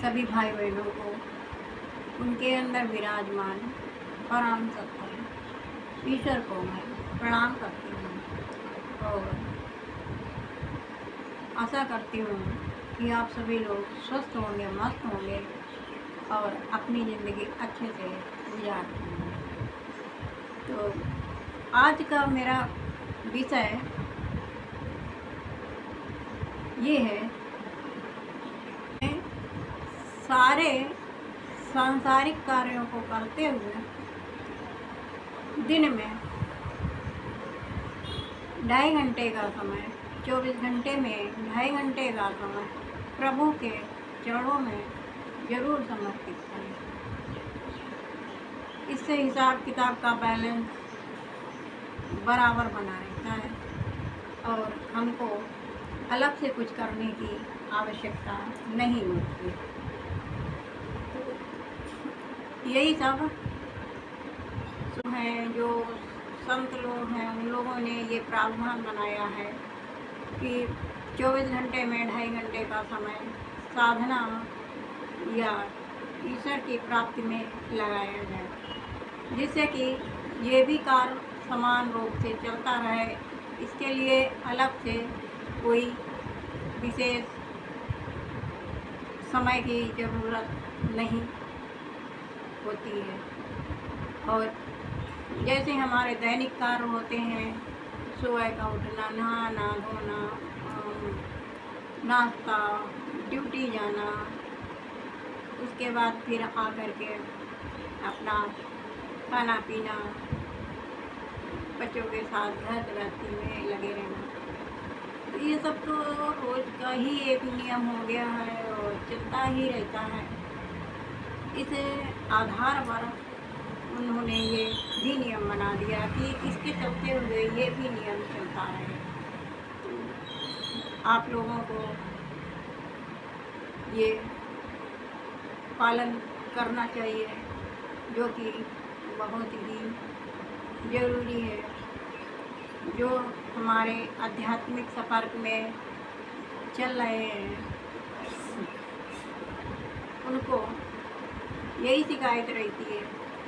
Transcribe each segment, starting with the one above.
सभी भाई बहनों को उनके अंदर विराजमान परम सत्ता ईश्वर को मैं प्रणाम करती हूँ और आशा करती हूँ कि आप सभी लोग स्वस्थ होंगे, मस्त होंगे और अपनी ज़िंदगी अच्छे से गुजारते होंगे। तो आज का मेरा विषय ये है, सारे सांसारिक कार्यों को करते हुए दिन में 2.5 घंटे का समय, 24 घंटे में 2.5 घंटे का समय प्रभु के चरणों में ज़रूर समर्पित करें। इससे हिसाब किताब का बैलेंस बराबर बना रहता है और हमको अलग से कुछ करने की आवश्यकता नहीं होती। यही सब हैं जो संत लोग हैं, उन लोगों ने ये प्रावधान बनाया है कि 24 घंटे में 2.5 घंटे का समय साधना या ईश्वर की प्राप्ति में लगाया जाए, जिससे कि ये भी कार्य समान रूप से चलता रहे। इसके लिए अलग से कोई विशेष समय की ज़रूरत नहीं होती है। और जैसे हमारे दैनिक कार्य होते हैं, सुबह का उठना, नहाना धोना, नाश्ता, ड्यूटी जाना, उसके बाद फिर आकर के अपना खाना पीना, बच्चों के साथ घर गृहस्थी में लगे रहना, तो ये सब तो रोज़ का ही एक नियम हो गया है और चलता ही रहता है। इस आधार पर उन्होंने ये भी नियम बना दिया कि इसके चलते हुए ये भी नियम चलता रहे। आप लोगों को ये पालन करना चाहिए, जो कि बहुत ही ज़रूरी है। जो हमारे आध्यात्मिक सफ़र में चल रहे हैं, उनको यही शिकायत रहती है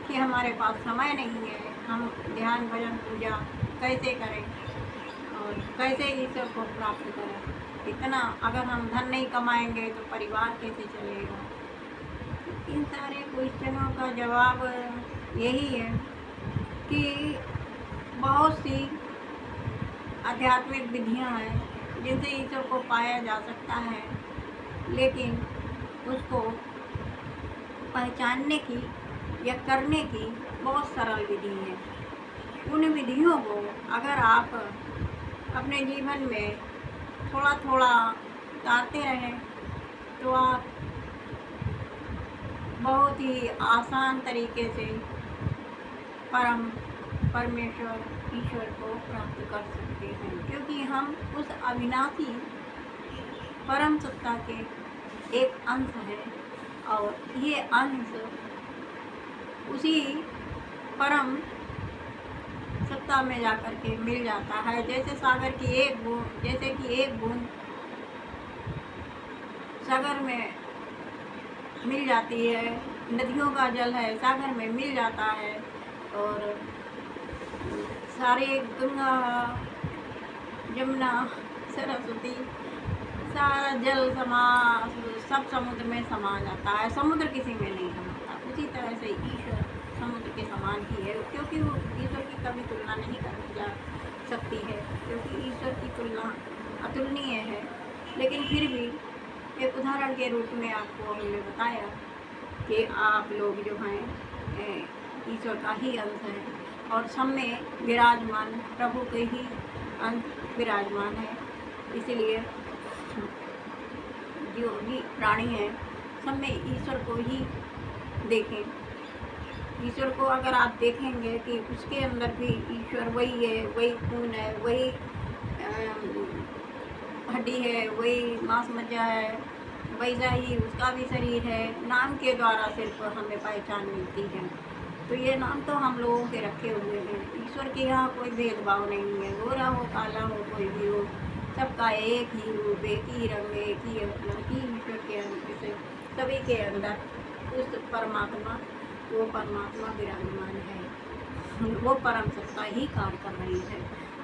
कि हमारे पास समय नहीं है, हम ध्यान भजन पूजा कैसे करें और कैसे ईश्वर को प्राप्त करें। इतना अगर हम धन नहीं कमाएंगे तो परिवार कैसे चलेगा। इन सारे क्वेश्चनों का जवाब यही है कि बहुत सी आध्यात्मिक विधियां हैं जिनसे ईश्वर को पाया जा सकता है, लेकिन उसको पहचानने की या करने की बहुत सरल विधि है। उन विधियों को अगर आप अपने जीवन में थोड़ा थोड़ा उतारते रहें तो आप बहुत ही आसान तरीके से परमेश्वर ईश्वर को प्राप्त कर सकते हैं, क्योंकि हम उस अविनाशी परम सत्ता के एक अंश हैं और ये अंश उसी परम सत्ता में जाकर के मिल जाता है। जैसे सागर की एक बूंद सागर में मिल जाती है, नदियों का जल है सागर में मिल जाता है, और सारे गंगा यमुना सरस्वती सारा जल सब समुद्र में समा जाता है। समुद्र किसी में नहीं समाता। उसी तरह से ईश्वर समुद्र के समान ही है, क्योंकि वो ईश्वर की कभी तुलना नहीं की जा सकती है, क्योंकि ईश्वर की तुलना अतुलनीय है। लेकिन फिर भी एक उदाहरण के रूप में आपको हमने बताया कि आप लोग जो हैं ईश्वर का ही अंश हैं और सब में विराजमान प्रभु के ही अंश विराजमान है। इसलिए जो भी प्राणी हैं सब में ईश्वर को ही देखें। ईश्वर को अगर आप देखेंगे कि उसके अंदर भी ईश्वर वही है, वही खून है, वही हड्डी है, वही मांस मज्जा है, वैसा ही उसका भी शरीर है। नाम के द्वारा सिर्फ हमें पहचान मिलती है। तो ये नाम तो हम लोगों के रखे हुए हैं। ईश्वर के यहाँ कोई भेदभाव नहीं है, गोरा हो काला हो कोई भी हो, सबका एक ही रूप, एक ही रंग, एक ही ईश्वर के अंश से सभी के अंदर उस परमात्मा, वो परमात्मा विराजमान है। वो परम सत्ता ही कार्य कर रही है,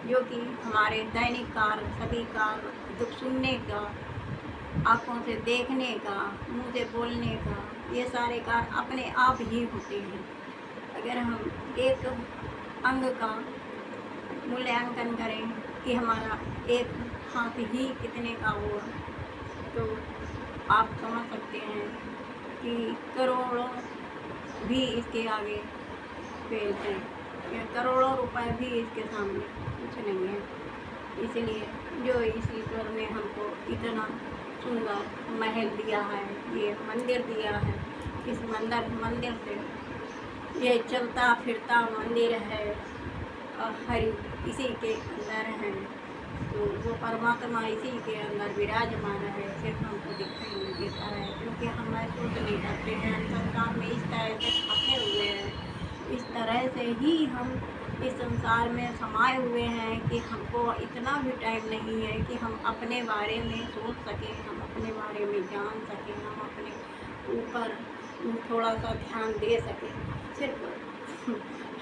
जो कि हमारे दैनिक कार्य, सभी कार्य, दुख सुनने का, आँखों से देखने का, मुंह से बोलने का, ये सारे कार्य अपने आप ही होते हैं। अगर हम एक अंग का मूल्यांकन करें कि हमारा एक हाथ ही कितने का हुआ, तो आप समझ सकते हैं कि करोड़ों भी इसके आगे फेल हैं, या करोड़ों रुपए भी इसके सामने कुछ नहीं है। इसलिए जो इस ईश्वर ने हमको इतना सुंदर महल दिया है, ये मंदिर दिया है, इस मंदिर से ये चलता फिरता मंदिर है, और हरि इसी के अंदर है, तो वो परमात्मा इसी के अंदर विराजमान है, सिर्फ हमको दिखाई नहीं देता है, क्योंकि हम महसूस नहीं करते हैं। संसार में इस तरह से फंसे हुए हैं, इस तरह से ही हम इस संसार में समाये हुए हैं कि हमको इतना भी टाइम नहीं है कि हम अपने बारे में सोच सकें, हम अपने बारे में जान सकें, हम अपने ऊपर थोड़ा सा ध्यान दे सकें। सिर्फ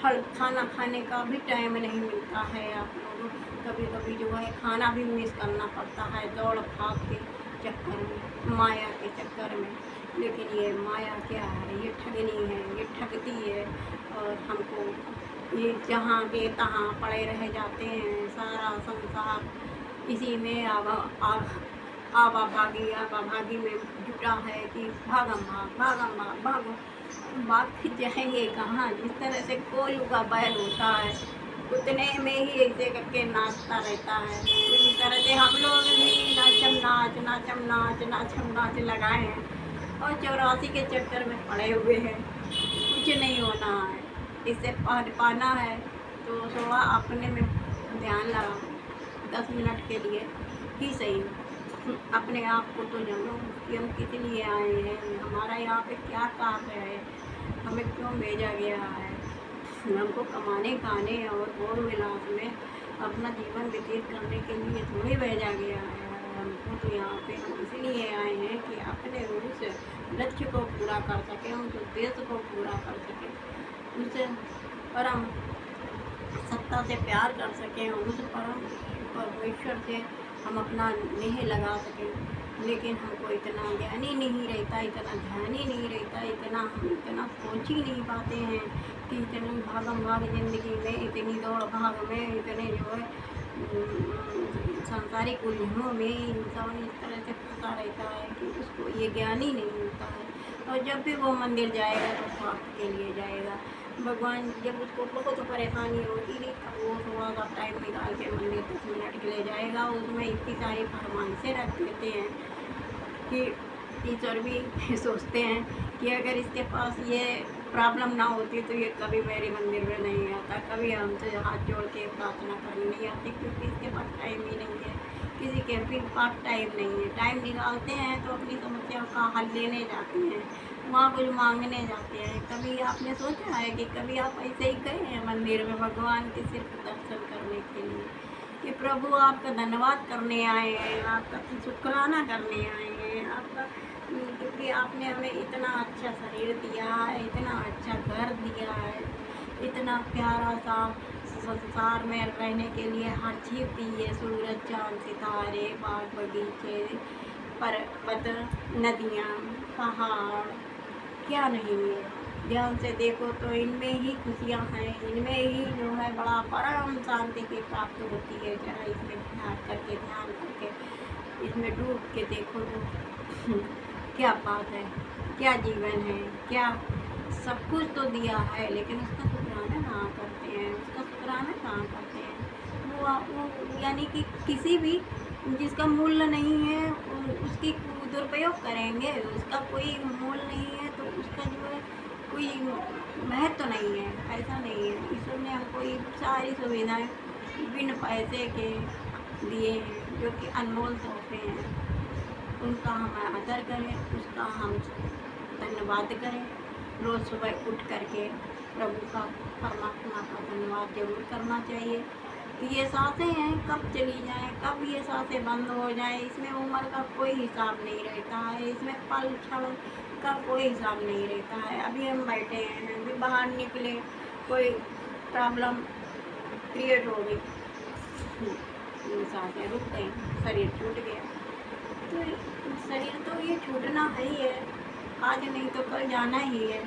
हर खाना खाने का भी टाइम नहीं मिलता है आप लोगों को। कभी कभी जो है खाना भी मिस करना पड़ता है दौड़ भाग के चक्कर में, माया के चक्कर में। लेकिन ये माया क्या है, ये ठगनी है, ये ठगती है, और हमको ये जहाँ के तहाँ पड़े रह जाते हैं। सारा संसार इसी में आवाभागी में जुटा है कि भागम भागो, भाग फिर जाएंगे कहाँ। जिस तरह से कोयू का बैल होता है, उतने में ही ऐसे करके नाचता रहता है, उसी तरह से हम लोग भी नाचम नाच लगाए हैं, और 84 के चक्कर में पड़े हुए हैं। कुछ नहीं होना है, इससे पाना है तो थोड़ा अपने में ध्यान लगाओ, 10 मिनट के लिए ही सही। अपने आप को तो जानो कि हम किस लिए आए हैं, हमारा यहाँ पे क्या कार्य है, हमें क्यों भेजा गया है। हमको कमाने खाने और भोग विलास में अपना जीवन व्यतीत करने के लिए थोड़ी भेजा गया है। हमको तो यहाँ पे हम इसलिए आए हैं कि अपने उस लक्ष्य को पूरा कर सकें, उस उद्देश्य को पूरा कर सकें, उस परम सत्ता से प्यार कर सकें, उस परम परमेश्वर से हम अपना नेह लगा सकें। लेकिन हमको इतना ज्ञान ही नहीं रहता, इतना ध्यान ही नहीं रहता, हम इतना सोच ही नहीं पाते हैं कि इतनी भागम भाग ज़िंदगी में, इतनी दौड़ भाग में, इतने जो है सांसारिक उलझनों में इंसान इस तरह से फंसा रहता है कि उसको ये ज्ञान ही नहीं मिलता है। और जब भी वो मंदिर जाएगा तो स्वार्थ के लिए जाएगा। भगवान जब उसको बहुत परेशानी होगी वो थोड़ा सा टाइम निकाल के मंदिर 10 मिनट के लिए जाएगा, उसमें इतनी सारी फरमाइशें रख देते हैं कि टीचर भी सोचते हैं कि अगर इसके पास ये प्रॉब्लम ना होती तो ये कभी मेरे मंदिर में नहीं आता, कभी हमसे हाथ जोड़ के प्रार्थना करने नहीं आती, क्योंकि इसके पास टाइम ही नहीं है। किसी के भी पास टाइम नहीं है, टाइम निकालते हैं तो अपनी समस्याओं का हल लेने जाते हैं, वहाँ कुछ मांगने जाते हैं। कभी आपने सोचा है कि कभी आप ऐसे ही गए हैं मंदिर में भगवान के सिर्फ दर्शन करने के लिए कि प्रभु आपका धन्यवाद करने आए हैं, आपका शुक्राना करने आए हैं, आपका क्योंकि आपने हमें इतना अच्छा शरीर दिया है, इतना अच्छा घर दिया है, इतना प्यारा सा संसार में रहने के लिए हर चीज़ दी है, सूरज चाँद सितारे बाग बगीचे पर्वत नदियाँ पहाड़, क्या नहीं है। ध्यान से देखो तो इनमें ही खुशियाँ हैं, इनमें ही जो है बड़ा परम शांति की प्राप्त होती है। जरा इसमें ध्यान करके इसमें डूब के देखो तो क्या बात है, क्या जीवन है, क्या सब कुछ तो दिया है, लेकिन उसका शुक्राना कहाँ करते हैं, उसका शुक्राना कहाँ करते हैं। वो यानी कि किसी भी जिसका मूल्य नहीं है उसकी दुरुपयोग करेंगे, उसका कोई मूल्य नहीं है तो उसका जो है कोई महत्व तो नहीं है, ऐसा नहीं है। ईश्वर ने हमको ये सारी सुविधाएं बिन पैसे के दिए हैं, जो कि अनमोल तोहफे हैं, उनका हम आदर करें, उसका हम धन्यवाद करें। रोज़ सुबह उठ करके प्रभु का परमात्मा का धन्यवाद जरूर करना चाहिए। कि ये सांसें हैं कब चली जाएं, कब ये सांसें बंद हो जाएं, इसमें उम्र का कोई हिसाब नहीं रहता है, इसमें पल क्षण का कोई हिसाब नहीं रहता है। अभी हम बैठे हैं, अभी बाहर निकले, कोई प्रॉब्लम क्रिएट हो गई, सांसें रुक गई, शरीर छूट गया। तो शरीर तो ये छूटना है ही है, आज नहीं तो कल जाना ही है।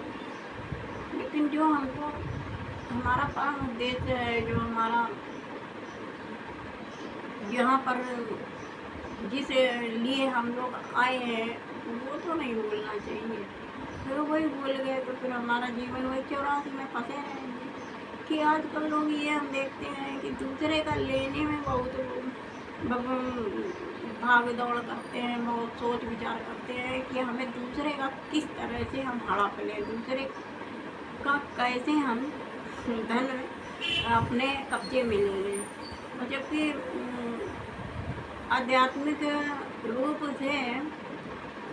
लेकिन जो हमको हमारा परम उद्देश्य है, जो हमारा यहाँ पर जिस लिए हम लोग आए हैं, वो तो नहीं भूलना चाहिए। फिर वही भूल गए तो फिर हमारा जीवन वही 84 में फंसे रहेंगे। कि आजकल लोग ये हम देखते हैं कि दूसरे का लेने में बहुत भाग दौड़ करते हैं, बहुत सोच विचार करते हैं कि हमें दूसरे का किस तरह से हम हड़प लें, दूसरे का कैसे हम धन अपने कब्जे में ले लें। और जबकि आध्यात्मिक रूप से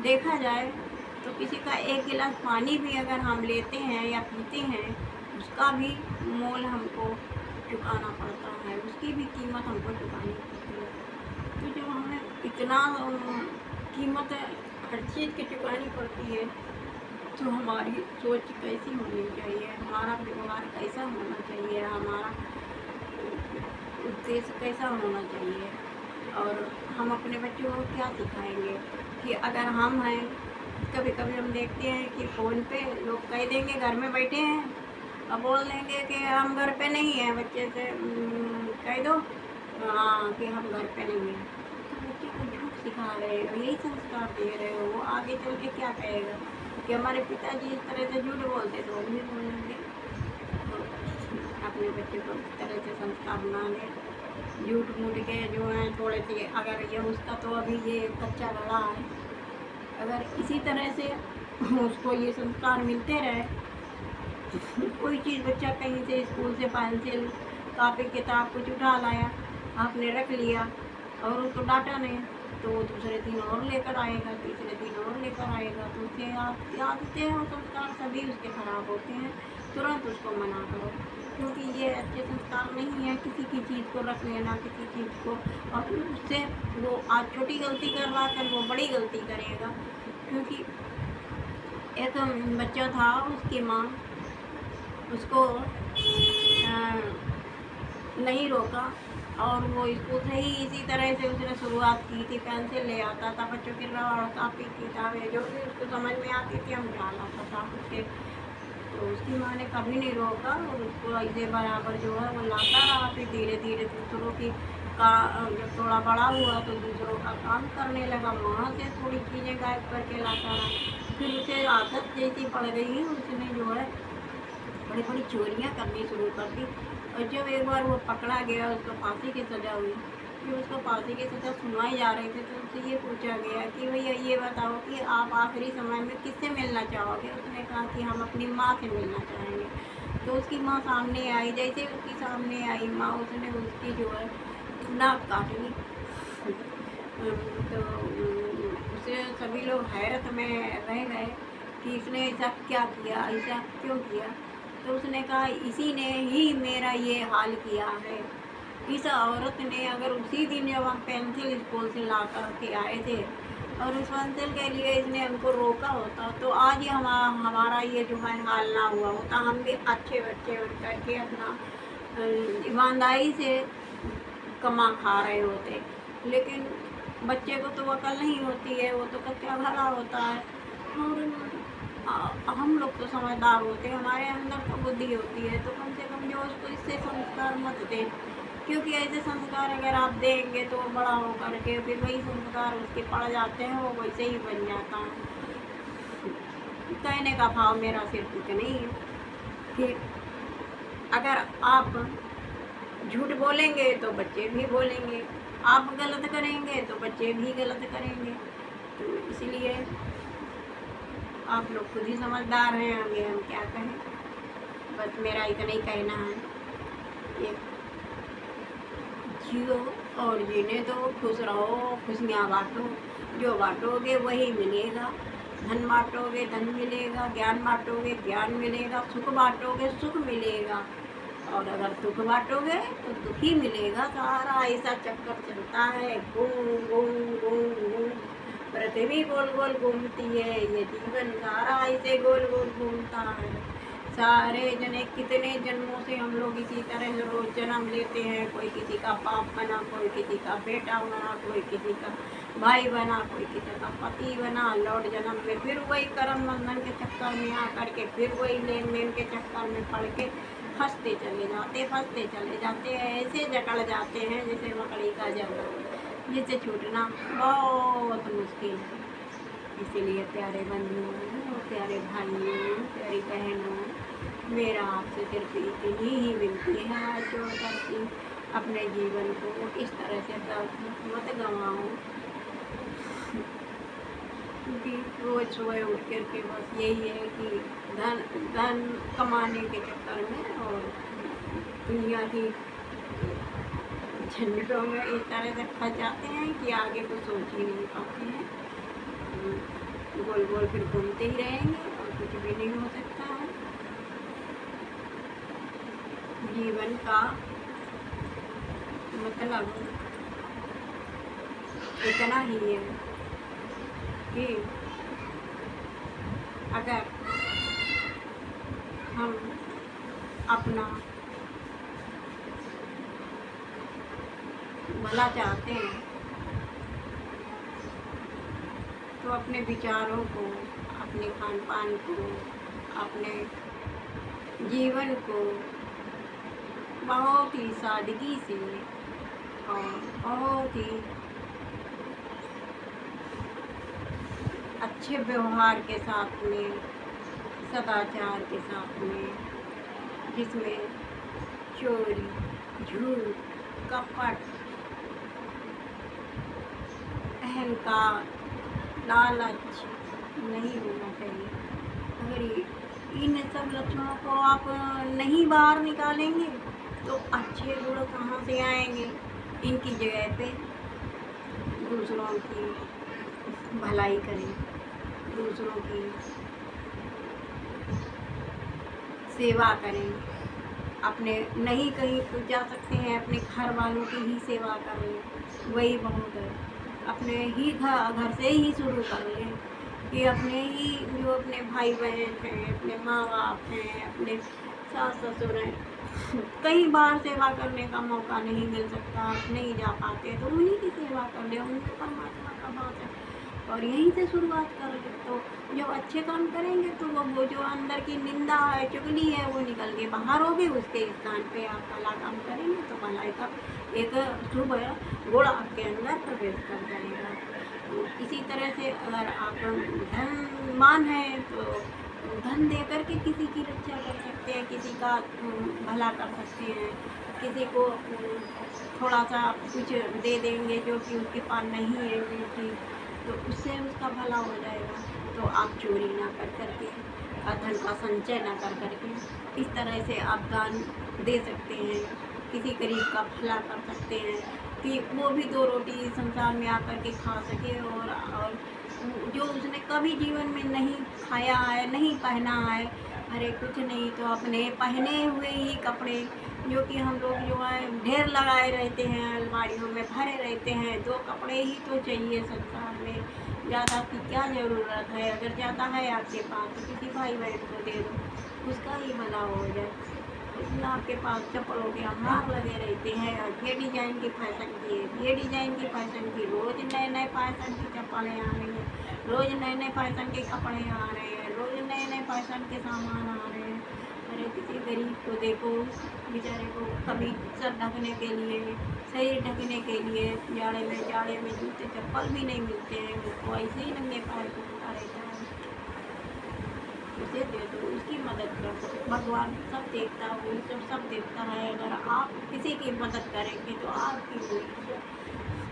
देखा जाए तो किसी का एक गिलास पानी भी अगर हम लेते हैं या पीते हैं, उसका भी मोल हमको चुकाना पड़ता है, उसकी भी कीमत हमको चुकानी पड़ती है। तो जब हमें इतना कीमत हर चीज़ की चुकानी पड़ती है, तो हमारी सोच कैसी होनी चाहिए, हमारा व्यवहार कैसा होना चाहिए, हमारा उद्देश्य कैसा होना चाहिए, और हम अपने बच्चों को क्या सिखाएंगे। कि अगर हम हैं, कभी कभी हम देखते हैं कि फ़ोन पे लोग कह देंगे घर में बैठे हैं, और बोल देंगे कि हम घर पे नहीं हैं, बच्चे से कह दो हाँ कि हम घर पे नहीं हैं। तो बच्चे को झूठ सिखा रहे हो, यही संस्कार दे रहे हो। वो आगे चल के क्या कहेगा कि हमारे पिताजी इस तरह से झूठ बोलते तो हम भी बोलेंगे। तो अपने बच्चे को इस तरह से संस्कार बना दें। झूठ मूठ के जो है थोड़े से, अगर ये उसका तो अभी ये कच्चा गला है, अगर इसी तरह से उसको ये संस्कार मिलते रहे, कोई चीज़ बच्चा कहीं से स्कूल से पेंसिल कापी किताब कुछ उठा लाया, आपने रख लिया और उसको डांटा नहीं, तो वो दूसरे दिन और लेकर आएगा, तीसरे दिन और लेकर आएगा। तो उसके आदतें और संस्कार सभी उसके खराब होते हैं। तुरंत उसको मना करो, क्योंकि ये अच्छे संस्कार नहीं है किसी की चीज़ को रख लेना, किसी चीज़ को, और उससे वो आज छोटी गलती कर रहा कर वो बड़ी गलती करेगा। क्योंकि एक बच्चा था, उसकी माँ उसको नहीं रोका, और वो स्कूल से ही इसी तरह से उसने शुरुआत की थी। पेंसिल ले आता था, बच्चों की रबड़ कापी किताबें जो भी उसको समझ में आती थी हम डाल आता था उसके। तो उसकी माँ ने कभी नहीं रोका और उसको ऐसे बराबर जो है वो लाता रहा। फिर धीरे धीरे दूसरों की का जब थोड़ा बड़ा हुआ तो दूसरों का काम करने लगा, वहाँ से थोड़ी चीज़ें गायब करके लाता रहा। फिर उसे आदत जैसी पड़ गई, उसने जो है बड़ी बड़ी चोरियाँ करनी शुरू कर दी। और जब एक बार वो पकड़ा गया, उसको फांसी की सज़ा हुई। फिर उसको फांसी की सज़ा सुनवाई जा रही थी, तो उससे ये पूछा गया कि भैया ये बताओ कि आप आखिरी समय में किससे मिलना चाहोगे। उसने कहा कि हम अपनी माँ से मिलना चाहेंगे। तो उसकी माँ सामने आई, जैसे उसकी सामने आई माँ, उसने उसकी जो है नाक काट ली। तो उसे सभी लोग हैरत में रह गए कि इसने ऐसा क्या किया, ऐसा क्यों किया। तो उसने कहा इसी ने ही मेरा ये हाल किया है। इस औरत ने अगर उसी दिन जब हम पेंसिल स्कूल से ला कर के आए थे और उस पेंसिल के लिए इसने हमको रोका होता, तो आज ही हमारा ये जो है हाल ना हुआ होता। हम भी अच्छे बच्चे बन करके अपना ईमानदारी से कमा खा रहे होते। लेकिन बच्चे को तो अकल नहीं होती है, वो तो कच्चा भरा होता है। और हम लोग तो समझदार होते हैं, हमारे अंदर तो बुद्धि होती है, तो कम से कम जो उसको इससे संस्कार मत दें। क्योंकि ऐसे संस्कार अगर आप देंगे तो बड़ा हो करके फिर वही संस्कार उसके पड़ जाते हैं, वो वैसे ही बन जाता है। कहने का भाव मेरा सिर्फ कुछ नहीं है कि अगर आप झूठ बोलेंगे तो बच्चे भी बोलेंगे, आप गलत करेंगे तो बच्चे भी गलत करेंगे। तो इसलिए आप लोग खुद ही समझदार हैं, आगे हम क्या कहें। बस मेरा इतना ही कहना है, ये जियो और जीने दो, खुश रहो, खुशियाँ बांटो। जो बांटोगे वही मिलेगा। धन बांटोगे धन मिलेगा, ज्ञान बांटोगे ज्ञान मिलेगा, सुख बांटोगे सुख मिलेगा। और अगर दुख बांटोगे तो दुख ही मिलेगा। सारा ऐसा चक्कर चलता है, घूम घूम घूम घूम, पृथ्वी गोल गोल घूमती है, ये जीवन सारा ऐसे गोल गोल घूमता है। सारे जने कितने जन्मों से हम लोग इसी तरह से रोज जन्म लेते हैं। कोई किसी का बाप बना, कोई किसी का बेटा बना, कोई किसी का भाई बना, कोई किसी का पति बना। लौट जन्म में फिर वही कर्म बंधन के चक्कर में आकर के फिर वही लेन देन के चक्कर में पड़ के फंसते चले जाते हैं। ऐसे जकड़ जाते हैं जैसे मकड़ी का जल, जिससे छूटना बहुत मुश्किल है। इसीलिए प्यारे बंधुओं, प्यारे भाइयों, प्यारी बहनों, मेरा आपसे सिर्फ इतनी ही विनती है हाथ जोड़कर कि अपने जीवन को इस तरह से मत गंवाओ। क्योंकि रोज सुबह उठ कर के बस यही है कि धन कमाने के चक्कर में और दुनिया की झंझटों में इस तरह से फंस जाते हैं कि आगे कुछ सोच ही नहीं पाते हैं। गोल गोल फिर घूमते ही रहेंगे और कुछ भी नहीं हो सकता है। जीवन का मतलब इतना ही है कि अगर हम अपना भला चाहते हैं तो अपने विचारों को, अपने खान पान को, अपने जीवन को बहुत ही सादगी से और बहुत ही अच्छे व्यवहार के साथ में, सदाचार के साथ में, जिसमें चोरी, झूठ, कपट, अहंकार, लालच नहीं होना चाहिए। अगर इन सब लक्षणों को आप नहीं बाहर निकालेंगे तो अच्छे गुण कहाँ से आएंगे। इनकी जगह पे दूसरों की भलाई करें, दूसरों की सेवा करें। अपने नहीं कहीं जा सकते हैं, अपने घर वालों की ही सेवा करें, वही बहुत है। अपने ही घर से ही शुरू कर लें कि अपने ही जो अपने भाई बहन हैं, अपने माँ बाप हैं, अपने सास ससुर हैं, कई बार सेवा करने का मौका नहीं मिल सकता, आप नहीं जा पाते तो उन्हीं की सेवा कर ले, उनसे परमात्मा का बात है। और यहीं से शुरुआत करेंगे तो जब अच्छे काम करेंगे तो वो जो अंदर की निंदा है, चुगली है, वो निकल के बाहर होगी। उसके स्थान पे आप भला काम करेंगे तो भलाई का एक शुभ गुण आपके अंदर प्रवेश कर जाएगा। तो इसी तरह से अगर आप धनवान हैं तो धन दे करके किसी की रक्षा कर सकते हैं, किसी का भला कर सकते हैं। किसी को थोड़ा सा कुछ दे देंगे जो कि उसके पास नहीं है बेटी, तो उससे उसका भला हो जाएगा। तो आप चोरी ना कर करके, धन का संचय ना कर करके इस तरह से आप दान दे सकते हैं, किसी गरीब का भला कर सकते हैं कि वो भी दो रोटी संसार में आकर के खा सके। और जो उसने कभी जीवन में नहीं खाया है, नहीं पहना है, अरे कुछ नहीं तो अपने पहने हुए ही कपड़े जो कि हम लोग जो है ढेर लगाए रहते हैं, अलमारियों में भरे रहते हैं, दो कपड़े ही तो चाहिए संसार में, ज़्यादा की क्या ज़रूरत है। अगर ज़्यादा है आपके पास तो किसी भाई बहन को दे दो, उसका ही भला हो जाए। इतना आपके पास चप्पलों के अमार लगे रहते हैं, ये डिज़ाइन की फैशन की है, ये डिज़ाइन की फैशन की, रोज़ नए नए फैशन की चप्पलें आ रही हैं, रोज़ नए नए फैशन के कपड़े आ रहे हैं, रोज़ नए नए फैशन के सामान आ रहे हैं। अरे किसी गरीब को देखो, बेचारे को कभी सर ढकने के लिए, शरीर ढकने के लिए जाड़े में जूते चप्पल भी नहीं मिलते हैं, उसको ऐसे ही नंगे पैर घूमता रहता है। उसे दे दो, उसकी मदद कर दो। भगवान सब देखता है, वो सब देखता है। अगर आप किसी की मदद करेंगे तो आपकी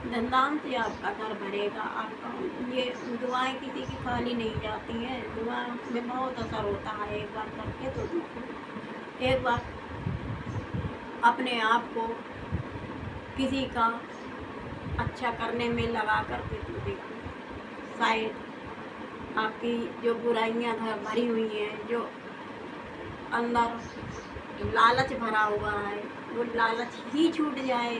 धनदान से आपका घर भरेगा। आपका ये दुआएं किसी की खाली नहीं जाती हैं, दुआ में बहुत असर होता है। एक बार करके तो देखो, एक बार अपने आप को किसी का अच्छा करने में लगा करके तो देखो, शायद आपकी जो बुराइयां भरी हुई हैं, जो अंदर लालच भरा हुआ है, वो लालच ही छूट जाए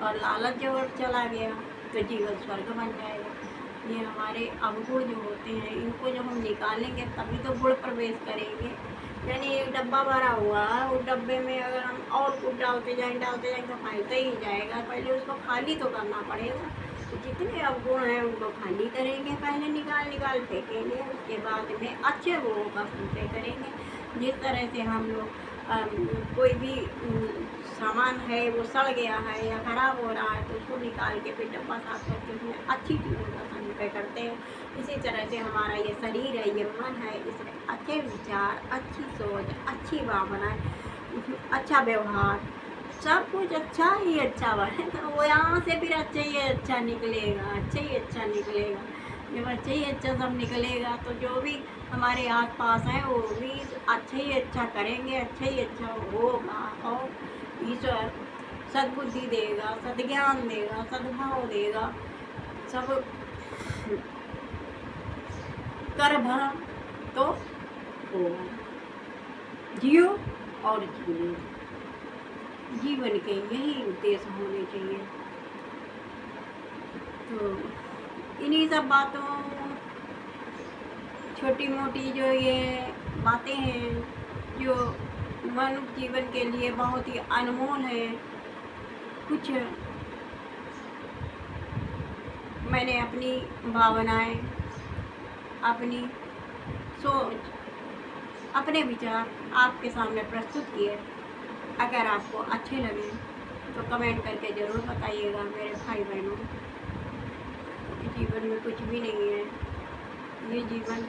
और लालच जो चला गया तो जीवन स्वर्ग बन जाएगा। ये हमारे अवगुण जो होते हैं, इनको जब हम निकालेंगे तभी तो गुण प्रवेश करेंगे। यानी एक डब्बा भरा हुआ है, उस डब्बे में अगर हम और कुछ डालते जाएँ तो फैलता ही जाएगा। पहले उसको खाली तो करना पड़ेगा। तो जितने अवगुण हैं उनको खाली करेंगे, पहले निकाल फेंकेंगे, उसके बाद में अच्छे गुणों का संचय करेंगे। जिस तरह से हम लोग कोई भी सामान है वो सड़ गया है या ख़राब हो रहा है तो उसको निकाल के फिर डब्बा साफ करके उसमें अच्छी चीज़ों का संचय करते हैं। इसी तरह से हमारा ये शरीर है, ये मन है, इसमें अच्छे विचार, अच्छी सोच, अच्छी भावना, अच्छा व्यवहार, सब कुछ अच्छा ही अच्छा बने तो वो यहाँ से फिर अच्छा ही अच्छा निकलेगा, अच्छा ही अच्छा निकलेगा। जब अच्छा ही अच्छा सब निकलेगा तो जो भी हमारे आस पास हैं वो भी अच्छा ही अच्छा करेंगे, अच्छा ही अच्छा होगा और ईश्वर सद्बुद्धि देगा, सद्ज्ञान देगा, सद्भाव देगा, सब कर भरा तो होगा। जियो और जियो, जीवन के यही उद्देश्य होने चाहिए। तो इन्हीं सब बातों, छोटी मोटी जो ये बातें हैं जो मनुष्य जीवन के लिए बहुत ही अनमोल है, कुछ मैंने अपनी भावनाएं, अपनी सोच, अपने विचार आपके सामने प्रस्तुत किए। अगर आपको अच्छे लगे तो कमेंट करके ज़रूर बताइएगा मेरे भाई बहनों। जीवन में कुछ भी नहीं है, ये जीवन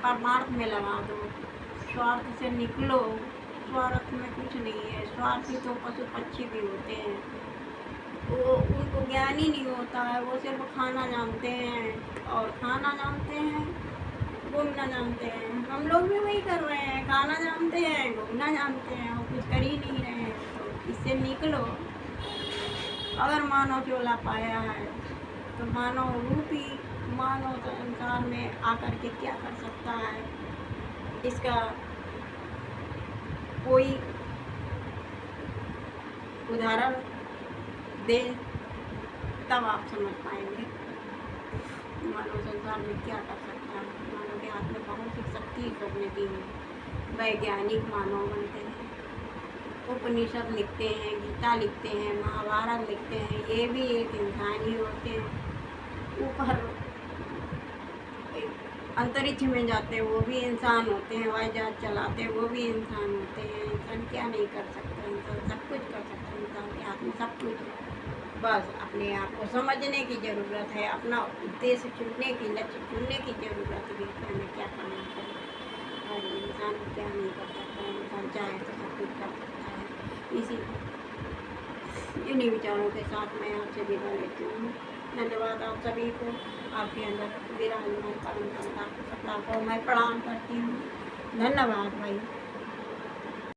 परमार्थ में लगा दो, स्वार्थ से निकलो। स्वार्थ में कुछ नहीं है, स्वार्थी तो पशु पक्षी भी होते हैं, वो उनको ज्ञान ही नहीं होता है, वो सिर्फ खाना जानते हैं और खाना जानते हैं, घूमना जानते हैं। हम लोग भी वही कर रहे हैं, खाना जानते हैं, घूमना जानते हैं और कुछ कर ही नहीं रहे हैं। तो इससे निकलो। अगर मानव चोला पाया है तो मानव रूपी मानव संसार में आकर के क्या कर सकता है, इसका कोई उदाहरण दे तब आप समझ पाएंगे मानव संसार में क्या कर सकता है। मानव के हाथ में बहुत सी शक्ति ईश्वर ने दी है। वैज्ञानिक मानव बनते हैं, उपनिषद लिखते हैं, गीता लिखते हैं, महाभारत लिखते हैं, ये भी एक इंसान ही होते हैं। ऊपर अंतरिक्ष में जाते हैं वो भी इंसान होते हैं, हवाई जहाज चलाते हैं वो भी इंसान होते हैं। इंसान क्या नहीं कर सकता, इंसान सब कुछ कर सकता है, इंसान के हाथ में सब कुछ है। बस अपने आप को समझने की ज़रूरत है, अपना उद्देश्य चुनने की, लक्ष्य चुनने की ज़रूरत है कि हमें क्या करना चाहिए। और इंसान क्या नहीं कर सकता, इंसान चाहे तो सब कुछ कर सकता है। इन्हीं विचारों के साथ मैं आपसे विदा लेती हूँ। धन्यवाद आप सभी को। आपके अंदर विराजमान परम सत्ता को मैं प्रणाम करती हूँ। धन्यवाद भाई।